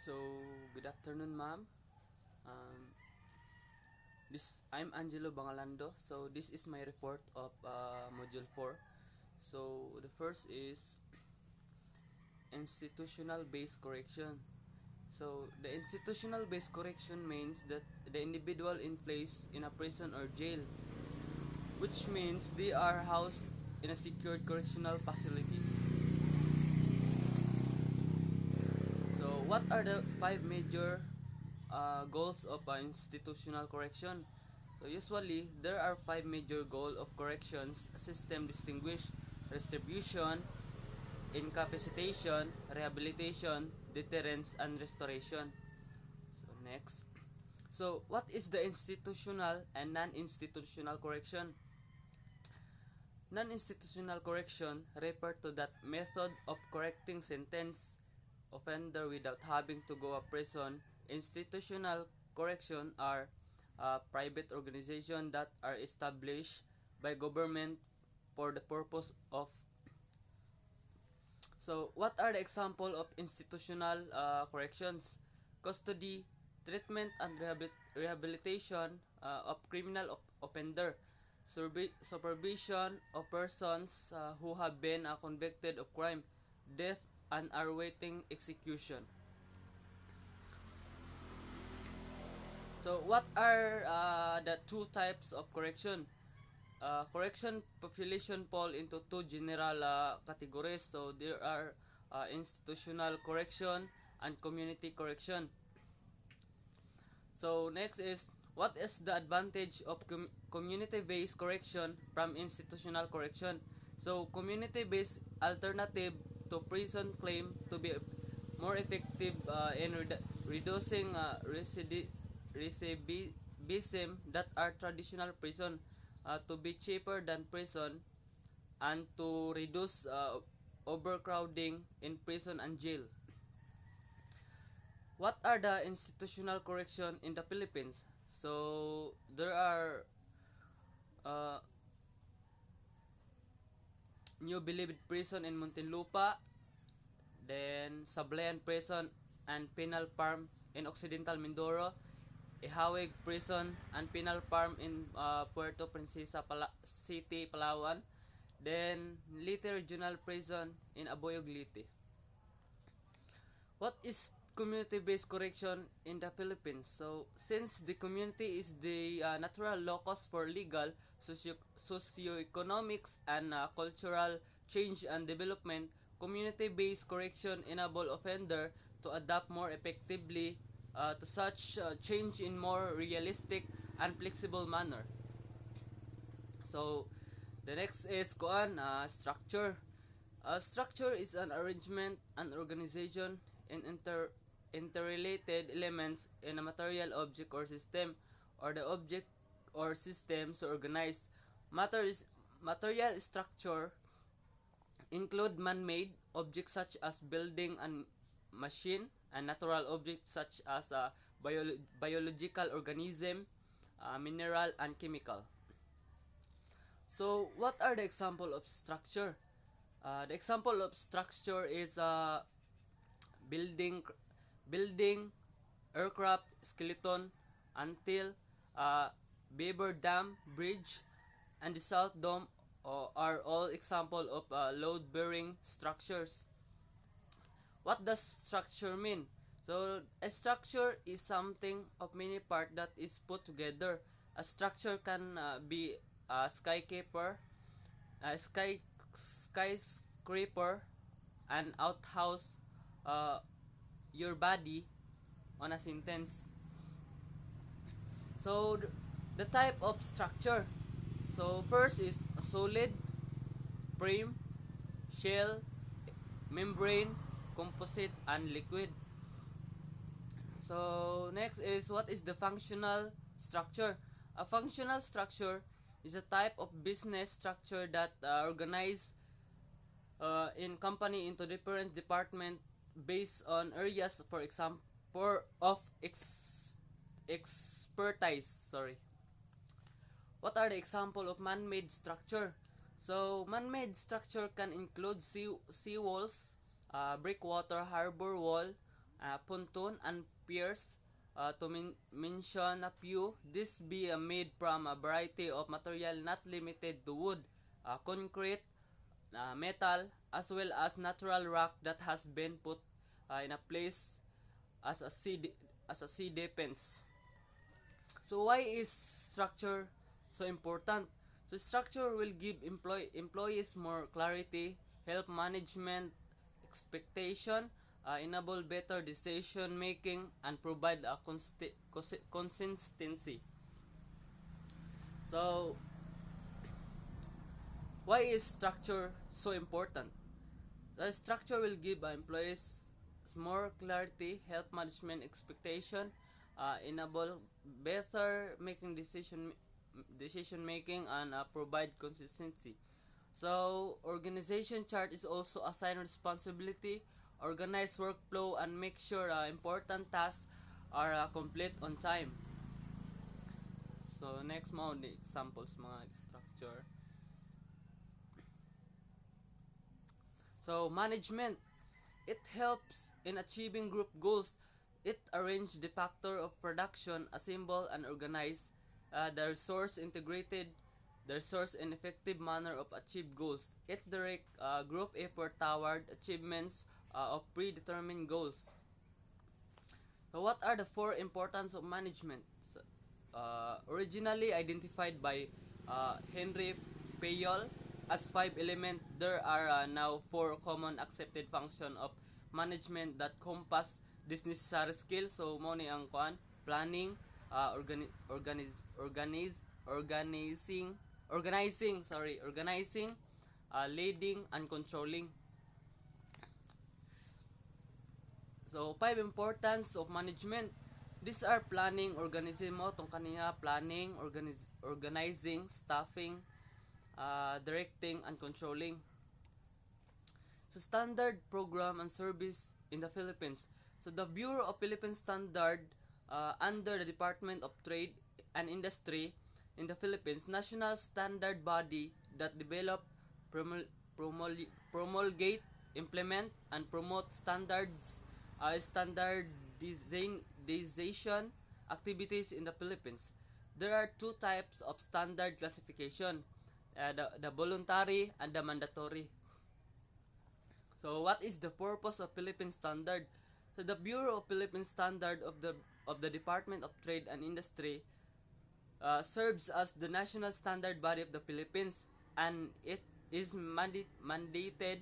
So, good afternoon, ma'am. Um, I'm Angelo Bangalando. So, this is my report of Module 4. So, the first is institutional based correction. So, the institutional based correction means that the individual in place in a prison or jail, which means they are housed in a secured correctional facilities. So, what are the five major goals of institutional correction? So usually there are five major goals of corrections system: distinguish, retribution, incapacitation, rehabilitation, deterrence, and restoration. So next. So what is the institutional and non-institutional correction? Non-institutional correction refer to that method of correcting sentence offender without having to go to prison. Institutional correction are private organizations that are established by government for the purpose of. So, what are the example of institutional corrections? Custody, treatment and rehabilitation of criminal offender, supervision of persons who have been convicted of crime, death, and are waiting execution. So, what are the two types of correction? Correction population fall into two general categories. So, there are institutional correction and community correction. So, next is what is the advantage of community-based correction from institutional correction? So, community-based alternative to prison claim to be more effective in reducing recidivism that are traditional prison, to be cheaper than prison, and to reduce overcrowding in prison and jail. What are the institutional correction in the Philippines? So there are uh, New Bilibid Prison in Muntinlupa, then Sablayan Prison and Penal Farm in Occidental Mindoro, Ihawig Prison and Penal Farm in Puerto Princesa City, Palawan, then Leyte Regional Prison in Aboyog, Leyte. What is community-based correction in the Philippines? So, since the community is the natural locus for legal, socio-economics, and cultural change and development, community-based correction enable offender to adapt more effectively to such change in more realistic and flexible manner. So, the next is structure. Structure is an arrangement and organization in interrelated elements in a material object or system, or the object or systems organized. Material structure include man-made objects such as building and machine, and natural objects such as biological organism, mineral, and chemical. So, what are the example of structure? The example of structure is building, building, aircraft, skeleton, until, beaver dam, bridge, and the South Dome are all example of load-bearing structures. What does structure mean? So, a structure is something of many parts that is put together. A structure can be a skyscraper, a skyscraper, an outhouse, your body on a sentence. So, the type of structure. So, first is solid, frame, shell, membrane, composite, and liquid. So, next is what is the functional structure? A functional structure is a type of business structure that organize in company into different departments based on areas, for example, of expertise. Sorry. What are the example of man-made structure? So, man-made structure can include sea walls, breakwater harbor wall, pontoon, and piers, to mention a few. This be made from a variety of material not limited to wood, concrete, metal, as well as natural rock that has been put in a place as a sea defense. So why is structure so important? So structure will give employees more clarity, help management expectation, enable better decision making, and provide a consistency. So why is structure so important? The structure will give employees more clarity, help management expectation, enable better decision making, and provide consistency. So organization chart is also assign responsibility, organize workflow, and make sure important tasks are complete on time. So next mo the examples mga structure. So management, it helps in achieving group goals. It arranges the factor of production, assemble and organize the resource integrated the resource in effective manner of achieve goals. It direct group effort toward achievements of predetermined goals. So what are the four importance of management? So, originally identified by Henry Fayol as five elements, there are now four common accepted function of management that compass this necessary skill. So mo ni ang kuan, planning, organizing, leading and controlling. So five importance of management. These are planning, organizing mo tong kaniya, planning, organizing, staffing, directing and controlling. So standard program and service in the Philippines. So the Bureau of Philippine Standard under the Department of Trade and Industry in the Philippines, national standard body that develop, promulgate, implement and promote standardization activities in the Philippines. There are two types of standard classification, the voluntary and the mandatory. So what is the purpose of Philippine Standard? So the Bureau of Philippine Standard of the Department of Trade and Industry serves as the national standard body of the Philippines, and it is mandated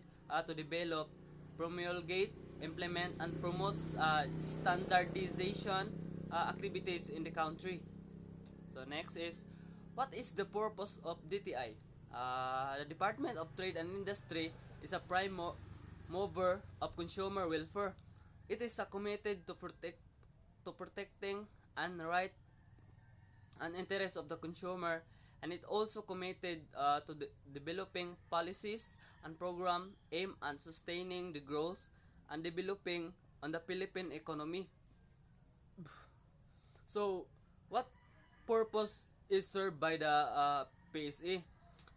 to develop, promulgate, implement and promote standardization activities in the country. So next is, what is the purpose of DTI? The Department of Trade and Industry is a prime mover of consumer welfare. It is committed to protecting and right and interest of the consumer, and it also committed to developing policies and program aimed at sustaining the growth and developing on the Philippine economy. So what purpose is served by the PSE?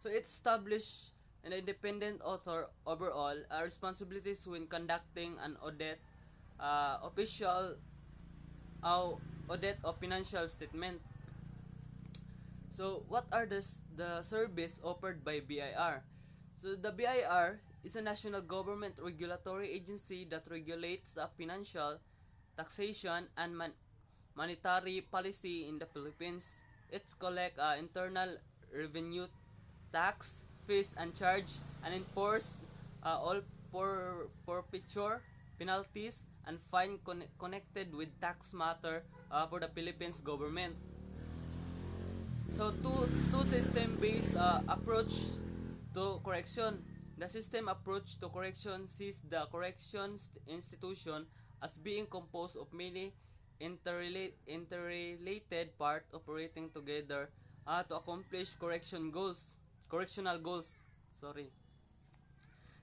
So it established an independent author overall responsibilities when conducting an audit, official audit of financial statement. So what are the service offered by BIR? So the BIR is a national government regulatory agency that regulates financial, taxation and monetary policy in the Philippines. It collects internal revenue tax, fees and charge, and enforce all forfeiture, penalties, and fine connected with tax matter for the Philippines government. So two system based approach to correction. The system approach to correction sees the correction institution as being composed of many interrelated parts operating together to accomplish correctional goals. Sorry.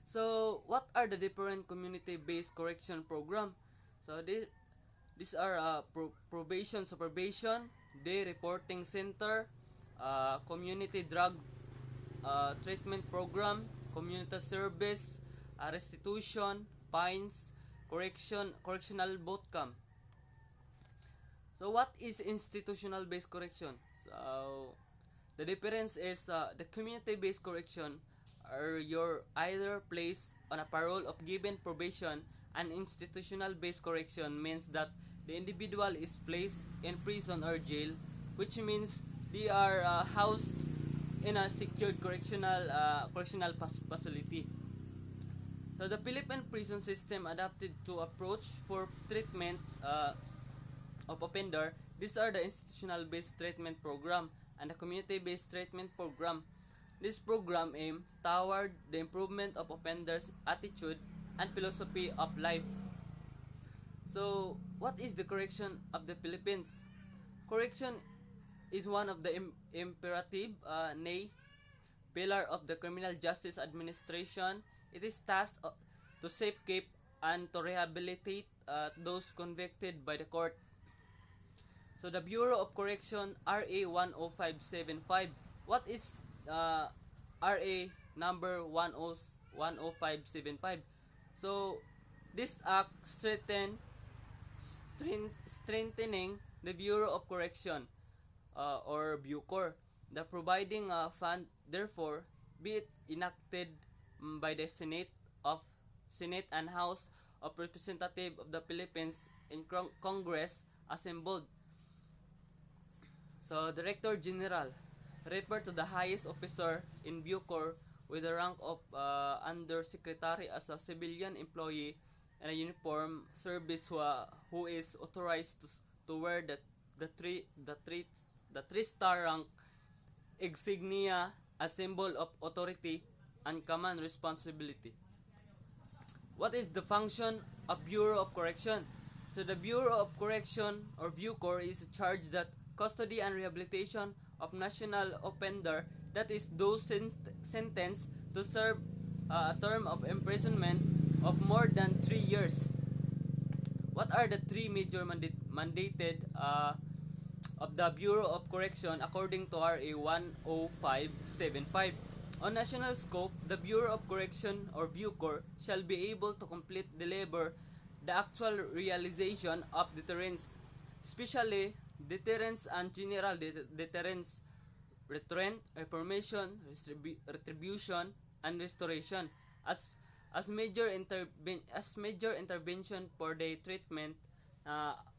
So what are the different community-based correction program? So these are probation supervision, day reporting center, community drug treatment program, community service, restitution, fines, correctional boot camp. So what is institutional based correction? So the difference is the community based correction are you're either placed on a parole of given probation, and institutional based correction means that the individual is placed in prison or jail, which means they are housed in a secured correctional facility. So the Philippine prison system adapted to approach for treatment of offender. These are the institutional-based treatment program and the community-based treatment program. This program aim toward the improvement of offenders' attitude and philosophy of life. So, what is the correction of the Philippines? Correction is one of the imperative, nay, pillar of the criminal justice administration. It is tasked to safekeep and to rehabilitate those convicted by the court. So the Bureau of Correction, RA 10575. What is RA number 10575? So this act strengthening the Bureau of Correction, or Bucor, the providing fund, therefore be it enacted by the Senate and House of Representatives of the Philippines in Congress assembled. So Director General refer to the highest officer in Bucor with the rank of Undersecretary as a civilian employee in a uniform service who is authorized to wear the three-star rank insignia, a symbol of authority and command responsibility. What is the function of Bureau of Correction? So the Bureau of Correction, or Bucor, is charged that custody and rehabilitation of national offender, that is those sentenced to serve a term of imprisonment of more than 3 years. What are the three major mandated of the Bureau of Correction according to RA 10575? On national scope, the Bureau of Correction, or Bucor, shall be able to deliver the actual realization of deterrence, especially deterrence and general deterrence, reformation, retribution, and restoration as major intervention for the treatment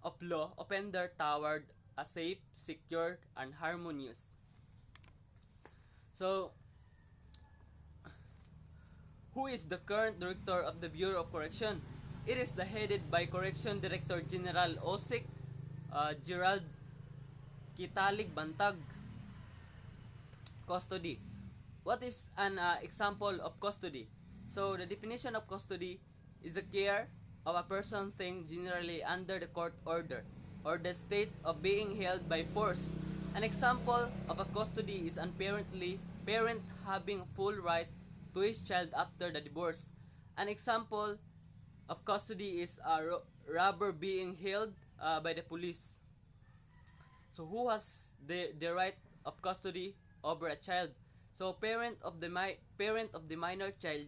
of law offender toward a safe, secure, and harmonious. So, who is the current director of the Bureau of Correction? It is headed by Correction Director General Osik Gerald Kitalig Bantag. Custody. What is an example of custody? So the definition of custody is the care of a person, thing, generally under the court order, or the state of being held by force. An example of a custody is an parent having full right to his child after the divorce. An example of custody is a robber being held by the police. So who has the right of custody over a child? So parent of the minor child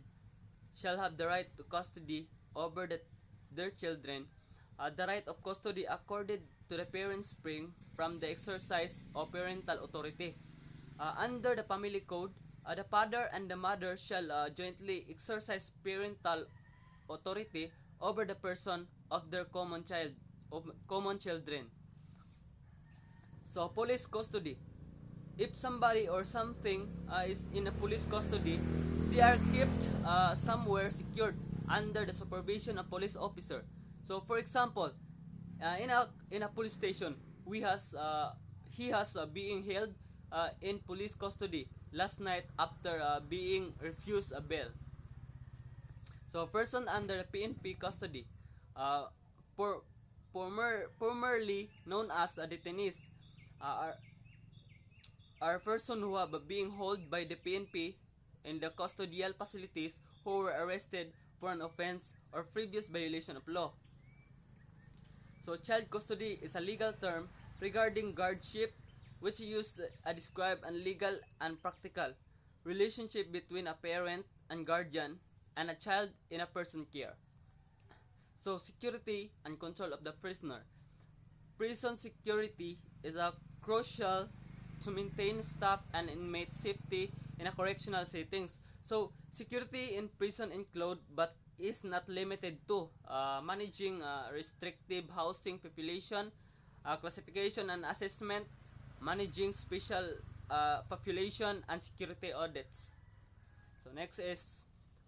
shall have the right to custody over their children. The right of custody accorded to the parents spring from the exercise of parental authority. Under the family code, the father and the mother shall jointly exercise parental authority over the person of their common children. So police custody. If somebody or something is in a police custody, they are kept somewhere secured under the supervision of police officer. So for example, in a police station, he has being held in police custody last night after being refused a bail. So person under the PNP custody, formerly known as detainees, are person who have being held by the PNP in the custodial facilities who were arrested for an offense or previous violation of law. So child custody is a legal term regarding guardianship which used to describe a legal and practical relationship between a parent and guardian and a child in a person care. So security and control of the prisoner. Prison security is a crucial to maintain staff and inmate safety in a correctional settings. So security in prison include but is not limited to managing restrictive housing population, classification and assessment, managing special population and security audits. So next is,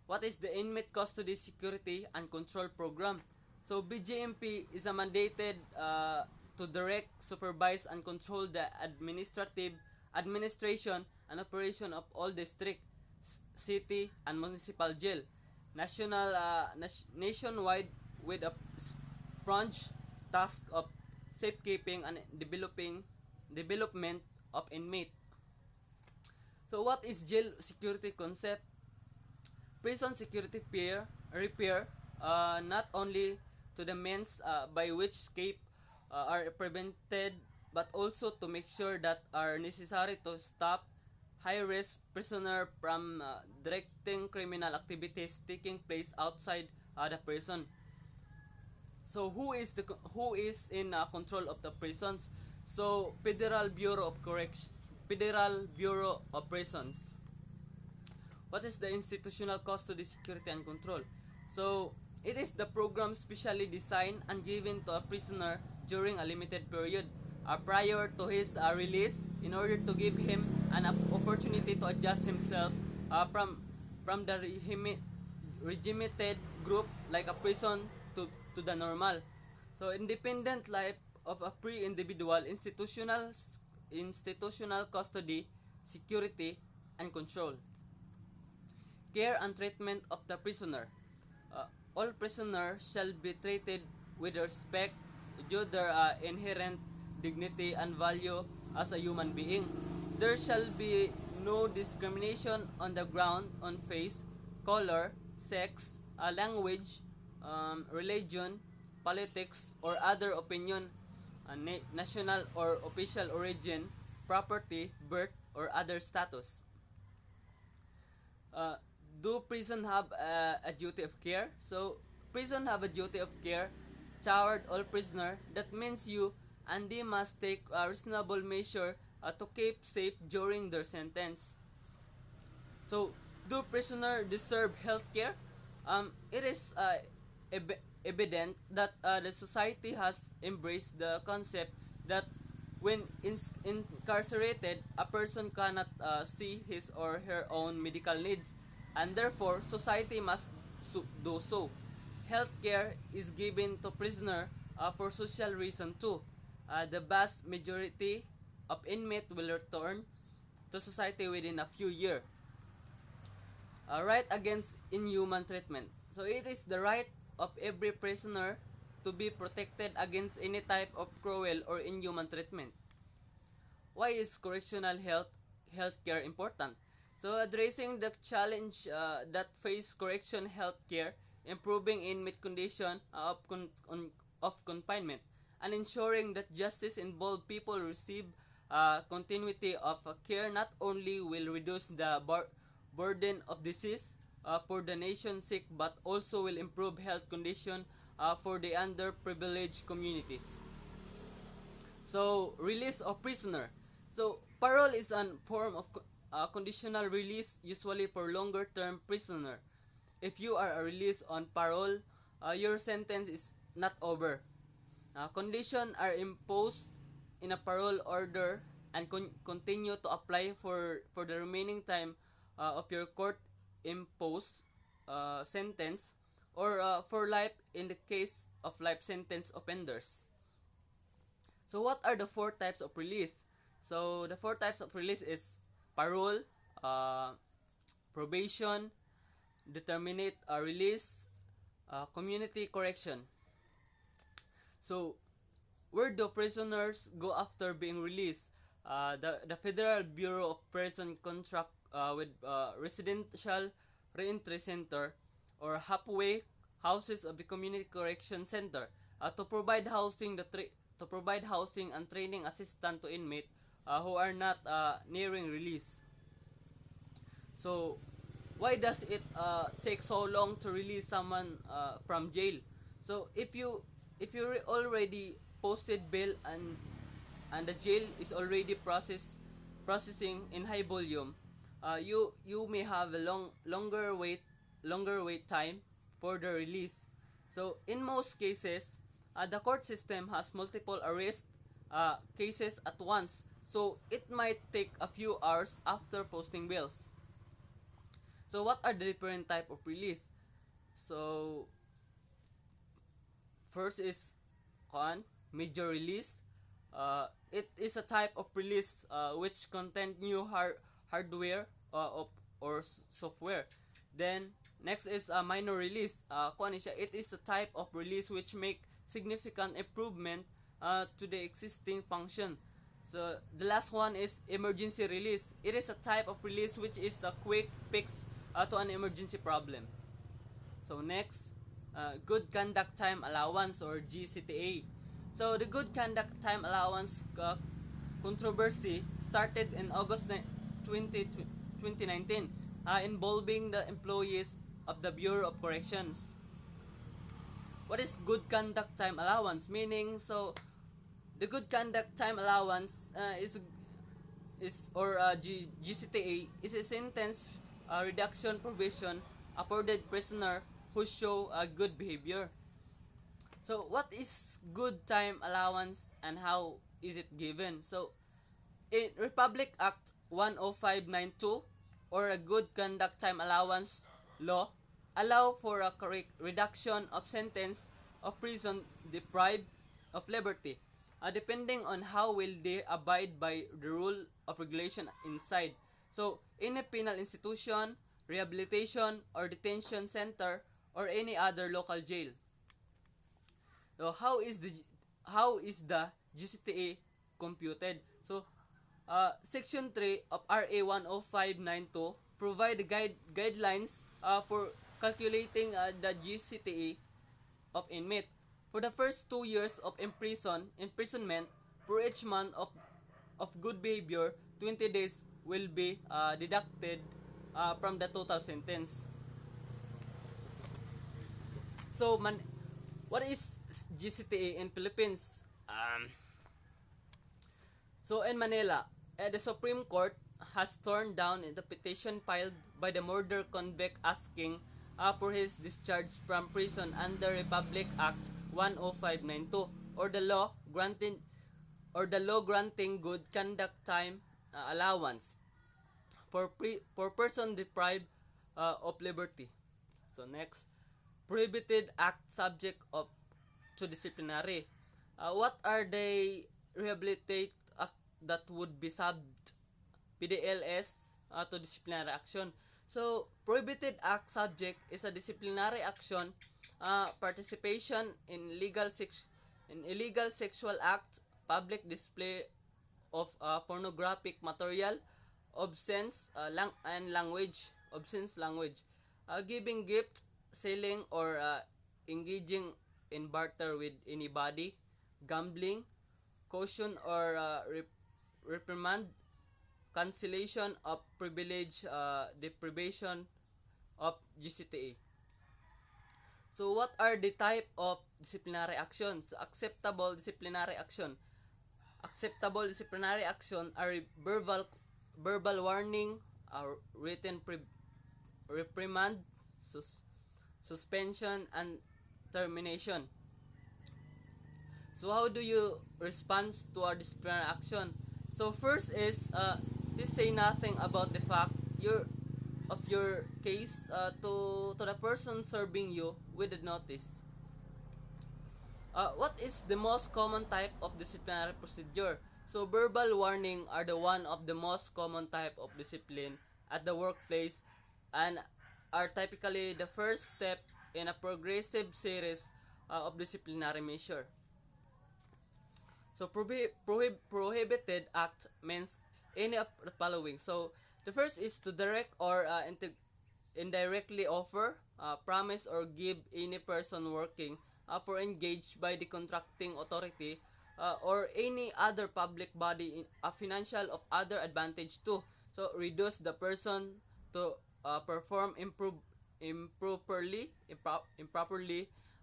what is the inmate custody security and control program? So BJMP is a mandated to direct, supervise and control the administration and operation of all district, city and municipal jail nationwide, with a sponge task of safekeeping and development of inmate. So what is jail security concept? Prison security repair not only to the means by which escape are prevented, but also to make sure that are necessary to stop high-risk prisoner from directing criminal activities taking place outside the prison. So who is in control of the prisons? So Federal Bureau of Prisons. What is the institutional custody security and control? So it is the program specially designed and given to a prisoner during a limited period prior to his release, in order to give him an opportunity to adjust himself from the regimented group like a prison to the normal. So independent life of a free individual, institutional custody, security and control. Care and treatment of the prisoner. All prisoners shall be treated with respect due their inherent dignity and value as a human being. There shall be no discrimination on the ground on face, color, sex, language, religion, politics, or other opinion, national or official origin, property, birth, or other status. Uh, do prison have a duty of care? So prison have a duty of care toward all prisoner. That means you and they must take a reasonable measure to keep safe during their sentence. So do prisoner deserve health care? It is evident that the society has embraced the concept that when incarcerated, a person cannot see his or her own medical needs, and therefore society must do so. Healthcare is given to prisoner for social reason too. The vast majority of inmates will return to society within a few years. Right against inhuman treatment. So it is the right of every prisoner to be protected against any type of cruel or inhuman treatment. Why is correctional healthcare important? So addressing the challenge that face correction healthcare, improving inmate condition of confinement, and ensuring that justice involved people receive continuity of care not only will reduce the burden of disease for the nation sick, but also will improve health condition for the underprivileged communities. So release of prisoner. So parole is a form of conditional release, usually for longer term prisoner. If you are released on parole, your sentence is not over. Conditions are imposed in a parole order and continue to apply for the remaining time of your court imposed sentence, or for life in the case of life sentence offenders. So what are the four types of release? So the four types of release is parole, probation, determinate release, community correction. So where do prisoners go after being released? The Federal Bureau of Prison contract with residential reentry center or halfway houses of the community correction center to provide housing and training assistance to inmates who are not nearing release. So why does it take so long to release someone from jail? So if you already posted bail and the jail is already processing in high volume, you may have a longer wait time for the release. So in most cases, the court system has multiple arrest cases at once, so it might take a few hours after posting bails. So what are the different type of release? So first is major release. It is a type of release which contain new hardware or software. Then next is a minor release. It is a type of release which make significant improvement to the existing function. So the last one is emergency release. It is a type of release which is the quick fix to an emergency problem. So next, good conduct time allowance or GCTA. So the good conduct time allowance controversy started in August 2019, involving the employees of the Bureau of Corrections. What is good conduct time allowance? Meaning, so the good conduct time allowance GCTA is a sentence reduction provision afforded prisoner who show good behavior. So what is good time allowance and how is it given? So in Republic Act 10592 or a good conduct time allowance law allow for a correct reduction of sentence of prison deprived of liberty, depending on how will they abide by the rule of regulation inside. So in a penal institution, rehabilitation or detention center or any other local jail. So how is the GCTA computed? So Section 3 of RA 10592 provide guidelines for calculating the GCTA of inmate. For the first 2 years of imprisonment, for each month of good behavior, 20 days will be deducted from the total sentence. So what is GCTA in Philippines? So in Manila, the Supreme Court has torn down the petition filed by the murder convict asking for his discharge from prison under Republic Act 10592 or the law granting good conduct time allowance for person deprived of liberty. So next, prohibited act subject of to disciplinary. What are they rehabilitate act that would be PDLS to disciplinary action? So prohibited act subject is a disciplinary action, participation in illegal sexual act, public display of pornographic material, obscene language, giving gift, selling or engaging in barter with anybody, gambling, caution or reprimand, cancellation of privilege, deprivation of GCTA. So what are the type of disciplinary actions? Acceptable disciplinary action. Acceptable disciplinary action are verbal warning, written reprimand, suspension, and termination. So how do you respond to a disciplinary action? So first is please say nothing about the fact of your case to the person serving you with the notice. What is the most common type of disciplinary procedure? So verbal warning are the one of the most common type of discipline at the workplace and are typically the first step in a progressive series of disciplinary measure. So prohibited act means any of the following. So the first is to direct or indirectly offer, promise or give any person working or engaged by the contracting authority or any other public body in a financial of other advantage to. So reduce the person to perform improperly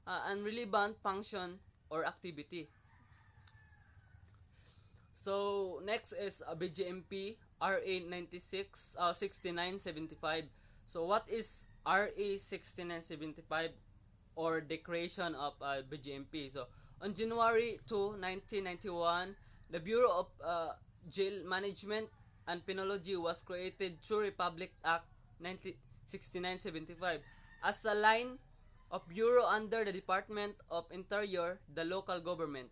unrelevant function or activity. So next is BGMP RA 6975. So what is RA 6975 or the creation of BGMP? So on January 2, 1991, the Bureau of Jail Management and Penology was created through Republic Act 6975 as a line of bureau under the Department of Interior, the local government.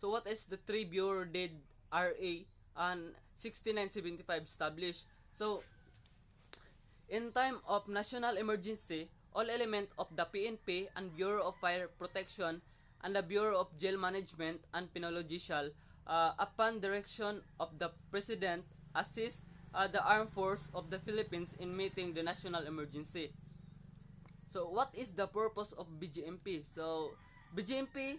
So what is the three bureau did RA and 6975 established? So in time of national emergency, all elements of the PNP and Bureau of Fire Protection and the Bureau of Jail Management and Penology shall, upon direction of the President, assist the Armed Force of the Philippines in meeting the national emergency. So what is the purpose of BGMP? So BGMP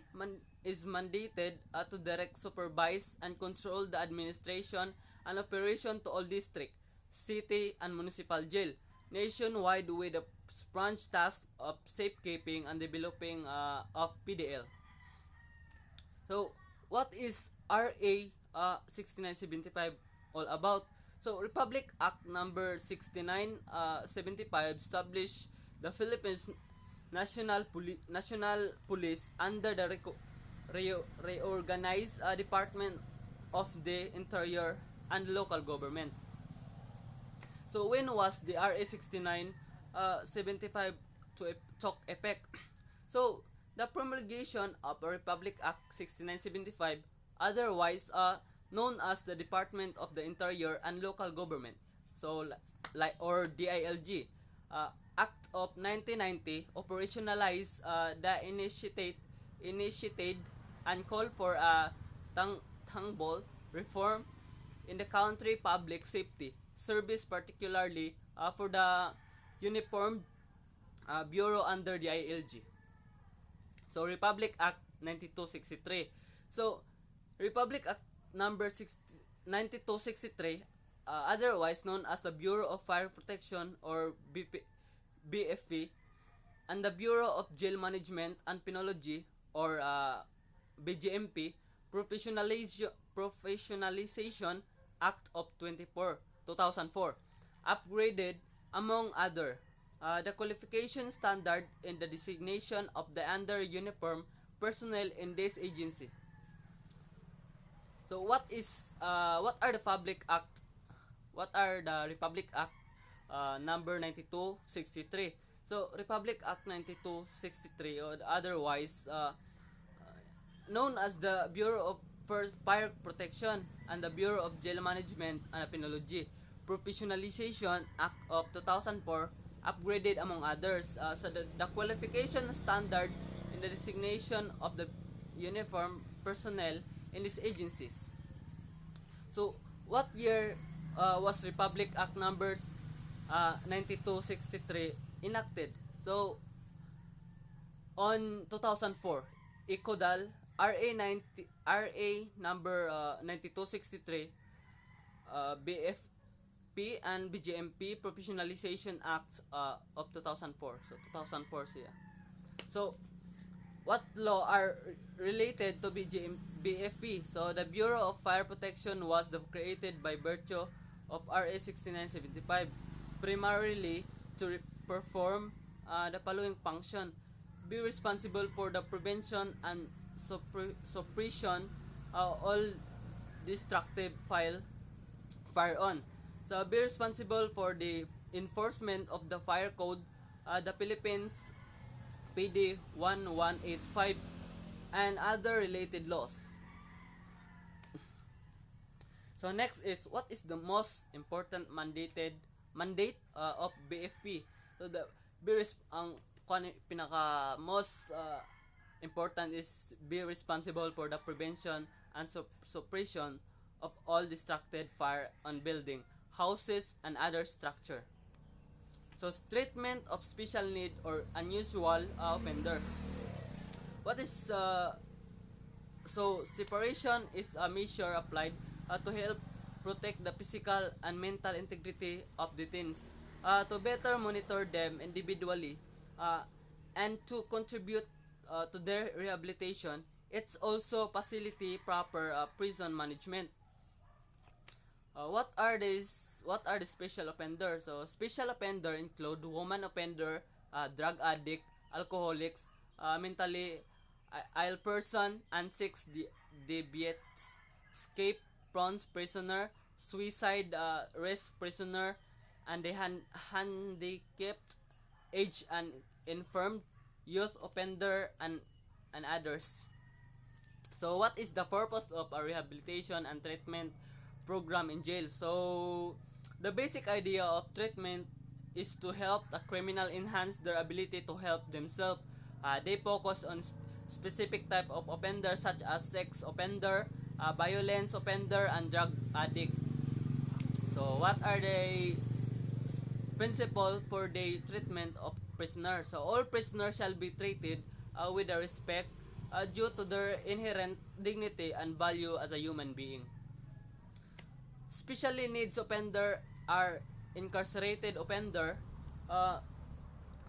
is mandated to direct, supervise, and control the administration and operation to all district, city, and municipal jail nationwide with the branch task of safekeeping and developing of PDL. So what is RA 6975 all about? So Republic Act number 6975 established the Philippines National Police under the reorganized Department of the Interior and Local Government. So when was the RA 6975 took effect? So the promulgation of Republic Act 6975, otherwise known as the Department of the Interior and Local Government, so like or DILG, Act of 1990 operationalized the initiated and called for a tangible reform in the country public safety service, particularly for the uniformed bureau under the ILG. So Republic Act 9263. So Republic Act number 9263, otherwise known as the Bureau of Fire Protection or BFP, and the Bureau of Jail Management and Penology or BGMP, Professionalization Act of 2004, upgraded, among other, the qualification standard in the designation of the under uniform personnel in this agency. So what are the Public Act? What are the Republic Act number 9263? So Republic Act 9263, or otherwise known as the Bureau of Fire Protection and the Bureau of Jail Management and Penology, Professionalization Act of 2004, upgraded, among others, so the qualification standard in the designation of the uniform personnel in these agencies. So what year was Republic Act numbers 9263 enacted? So on 2004, ECODAL RA number 9263, BFP and BGMP Professionalization Act of 2004. So 2004 siya. So what law are related to BFP? So the Bureau of Fire Protection was created by virtue of RA 6975, primarily to perform the following function: be responsible for the prevention and suppression all destructive firearms. So be responsible for the enforcement of the fire code, the Philippines PD 1185, and other related laws. So next is, what is the most important mandate of BFP? So the ang pinaka most important is be responsible for the prevention and suppression of all destructed fire on building, houses, and other structure. So treatment of special need or unusual offender. What is so separation is a measure applied to help protect the physical and mental integrity of detainees, to better monitor them individually, and to contribute to their rehabilitation, it's also facility proper prison management. What are the special offenders? So special offender include woman offender, drug addict, alcoholics, mentally ill person, and sex deviates, escape prawns prisoner, suicide risk prisoner, and the handicapped, aged and infirmed, youth offender, and others. So what is the purpose of a rehabilitation and treatment program in jail? So the basic idea of treatment is to help a criminal enhance their ability to help themselves. They focus on specific type of offender such as sex offender, violence offender, and drug addict. So what are the principle for the treatment of prisoners? So all prisoners shall be treated with a respect due to their inherent dignity and value as a human being. Specially needs offender are incarcerated offender uh,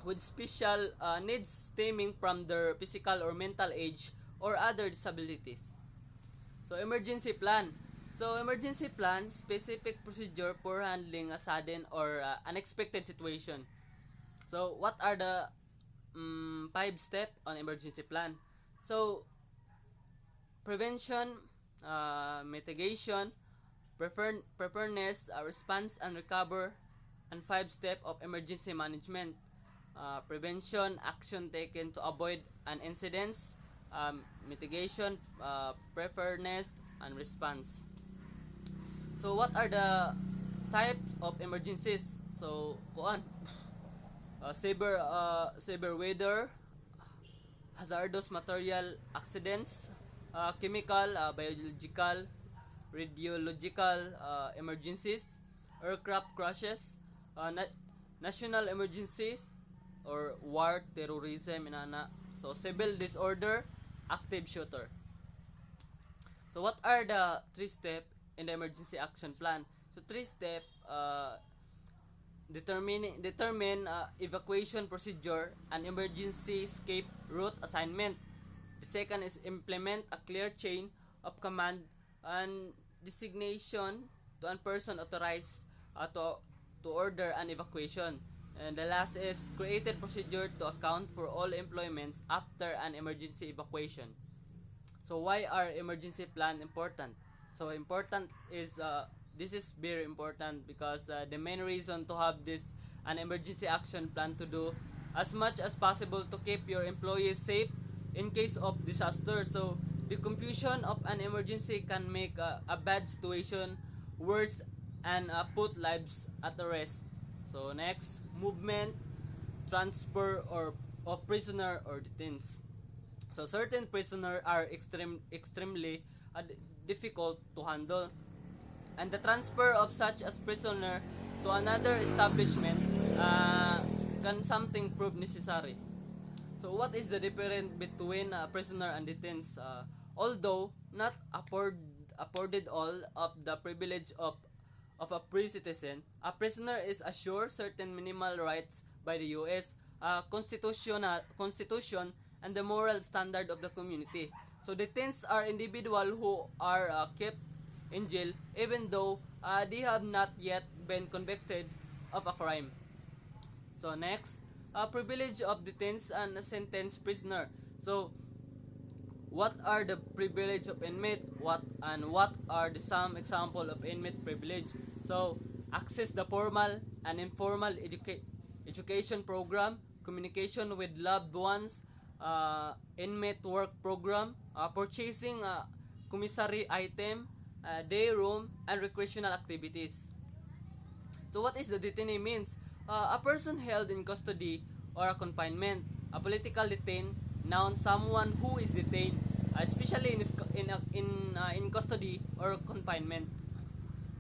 with special needs stemming from their physical or mental age or other disabilities. So emergency plan. So emergency plan, specific procedure for handling a sudden or unexpected situation. So what are the 5 steps on emergency plan? So prevention, mitigation, preparedness, response and recover, and 5 steps of emergency management. Prevention, action taken to avoid an incidents, mitigation, preparedness, and response. So what are the types of emergencies? So kuan, severe weather, hazardous material accidents, chemical, biological, radiological emergencies, aircraft crashes, national emergencies, or war, terrorism, inana. So civil disorder, active shooter. So what are the 3 steps in the emergency action plan? So 3 steps, determine evacuation procedure and emergency escape route assignment. The second is implement a clear chain of command and designation to a person authorized to order an evacuation. And the last is created procedure to account for all employments after an emergency evacuation. So why are emergency plan important? So important is this is very important because the main reason to have this an emergency action plan to do as much as possible to keep your employees safe in case of disaster. So the confusion of an emergency can make a bad situation worse and put lives at risk. So next, movement, transfer or of prisoner or detained. So certain prisoners are extremely difficult to handle, and the transfer of such as prisoner to another establishment can something prove necessary. So what is the difference between a prisoner and detained? Although not afforded all of the privilege of a free citizen, a prisoner is assured certain minimal rights by the U.S. Constitution and the moral standard of the community. So detained are individuals who are kept in jail even though they have not yet been convicted of a crime. So next, privilege of detained and sentenced prisoner. So what are the privilege of inmate? What are the some example of inmate privilege? So access the formal and informal education program, communication with loved ones, inmate work program, purchasing commissary item, day room, and recreational activities. So what is the detainee means? A person held in custody or a confinement. A political detained, noun someone who is detained, especially in custody or confinement.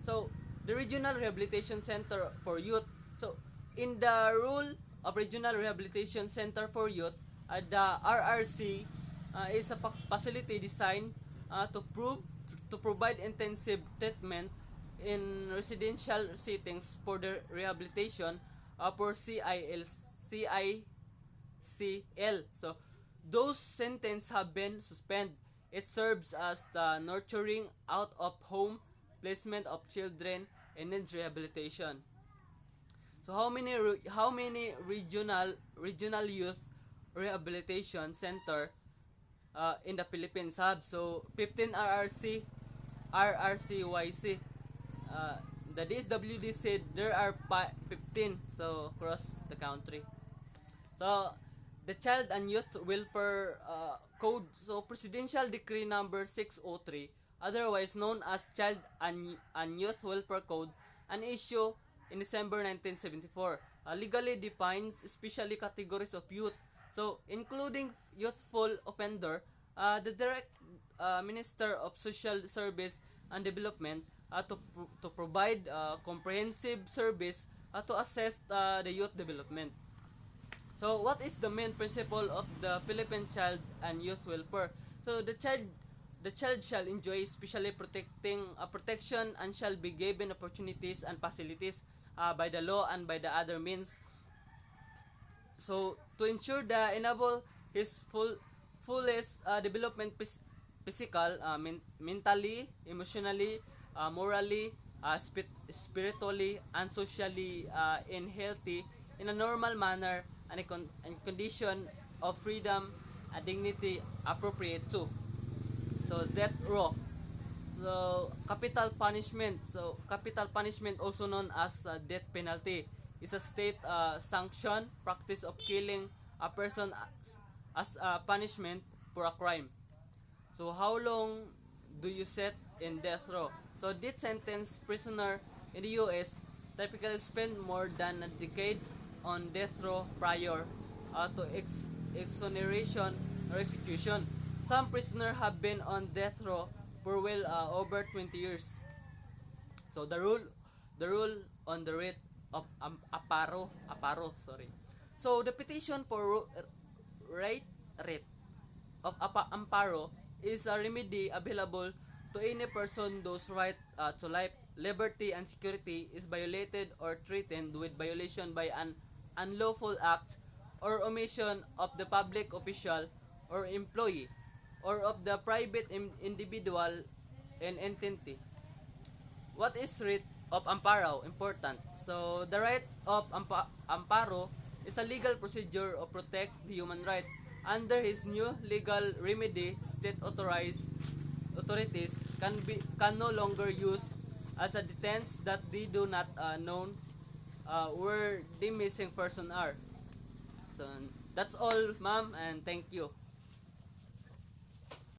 So the regional rehabilitation center for youth. So in the rule of regional rehabilitation center for youth, the RRC is a facility designed to provide intensive treatment in residential settings for the rehabilitation for CIL, CI CL. So those sentences have been suspended. It serves as the nurturing out of home placement of children and needs rehabilitation. So how many regional youth rehabilitation center in the Philippines have? So 15 RRCYC. Uh, the DSWD said there are 15 so across the country. So, the Child and Youth Welfare Code, so Presidential Decree number 603, otherwise known as Child and Youth Welfare Code, an issue in December 1974, legally defines especially categories of youth. So, including youthful offender, the direct Minister of Social Service and Development to provide comprehensive service to assess the youth development. So, what is the main principle of the Philippine Child and Youth Welfare? So, the child shall enjoy especially protection and shall be given opportunities and facilities by the law and by the other means. So, to ensure the enable his fullest development, physical, mentally, emotionally, morally, spiritually, and socially in healthy in a normal manner and and condition of freedom and dignity appropriate to. So death row. So capital punishment, also known as death penalty, is a state sanctioned practice of killing a person as a punishment for a crime. So how long do you set in death row? So death sentence prisoner in the US typically spend more than a decade on death row prior to exoneration or execution. Some prisoners have been on death row for well over 20 years. So the rule on the writ of aparo. So the petition for right writ of amparo is a remedy available to any person whose right to life, liberty, and security is violated or threatened with violation by an unlawful act or omission of the public official or employee or of the private individual and entity. What is writ of amparo? Important. So, the right of amparo is a legal procedure to protect the human right. Under his new legal remedy, state authorities can no longer use as a defense that they do not know where the missing person are. So, that's all, ma'am, and thank you.